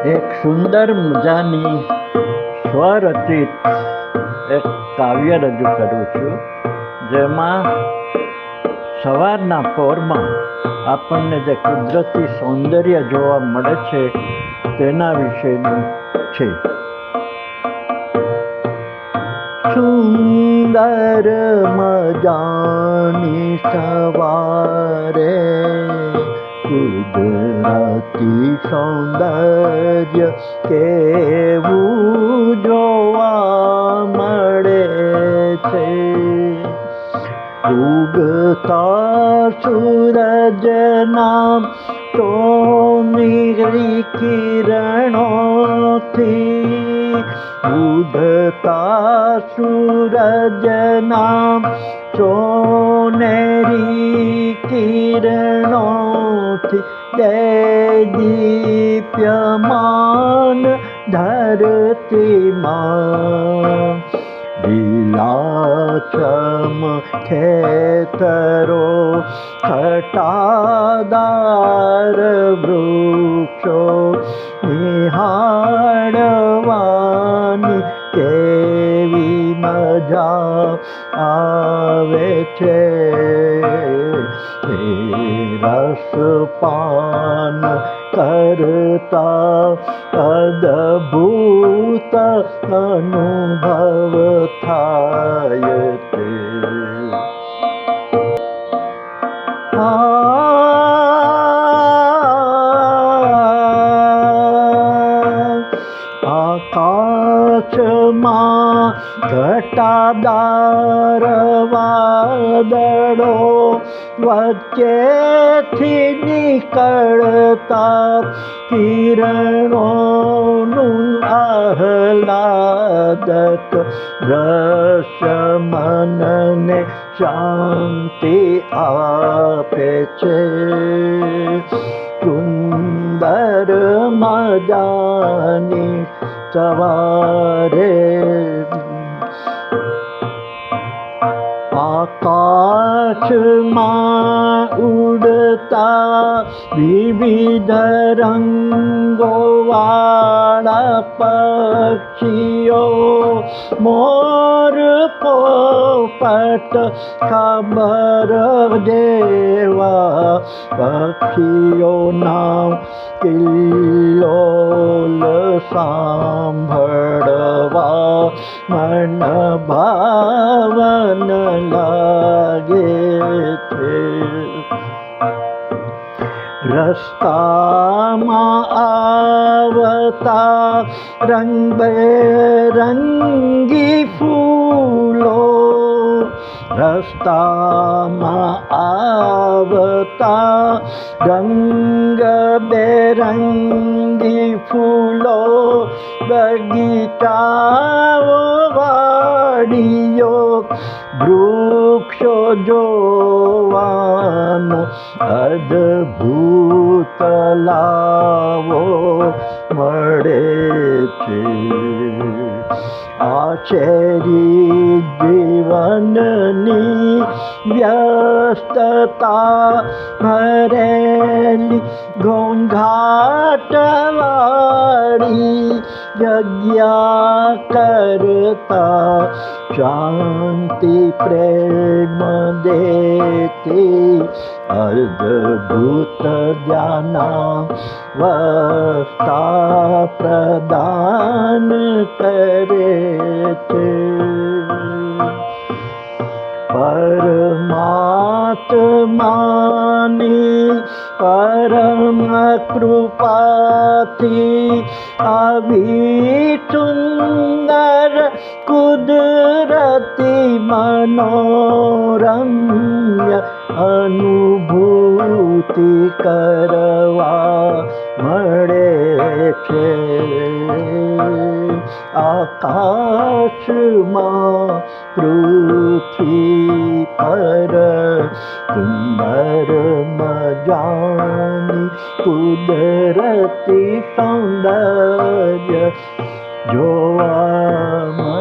એક સુંદર મજાની સ્વરચિત એક કાવ્ય રજૂ કરું છું, જેમાં સવારના પોરમાં આપણને જે કુદરતી સૌંદર્ય જોવા મળે છે તેના વિશેનું છે. સુંદર મજાની સવારે કુદરતી સૌંદર્ય કેવું જોવા મળે છે. ઉગતા સૂરજના સોનેરી કિરણોથી, ઉગતા સૂરજના સોનેરી કિરણોથી દીપ્યમાન ધરતીમાં લીલાછમ ખેતરો, ઘટાદાર વૃક્ષો નિહાળવાની કેવી મજા આવે છે. રસપાન કરતા અદ્ભુત અનુભવ થાય છે. આકાશમાં ઘટાદાર વાદળો વચ્ચેથી નીકળતા કિરણોનું આહલાદક દ્રશ્ય મનને શાંતિ આપે છે. સુંદર મજાની સવારે આકાશમાં ઉડતા વિવિધ રંગોવાળા પક્ષીઓ, મોર, પોપટ, ખબર જેવા પક્ષીઓના કિલ્લોલ સાંભળવા મન ભાવન લાગે છે. રસ્તામાં આવતા રંગબેરંગી ફૂલો, રસ્તામાં આવતા રંગબેરંગી ફૂલો, બગીચાઓ, વાડીઓ, વૃક્ષો જોવાનો અદ્ભુત લાવો મળે છે. આ શહેરી જીવનની વ્યસ્તતા ભરેલી ઘોંઘાટવાળી જગ્યા કરતા શાંતિ પ્રેમ દેતી અદ્ભુત જ્ઞાનાવસ્થા પ્રદાન કરે છે. પરમાત્માની પરમ કૃપાથી આવી સુંદર કુદરતી મનોરમ્ય અનુભૂતિ કરવા મળે છે. આકાશમાં પૃથ્વી પર સુંદર મજાની કુદરતી સૌંદર્ય જોવા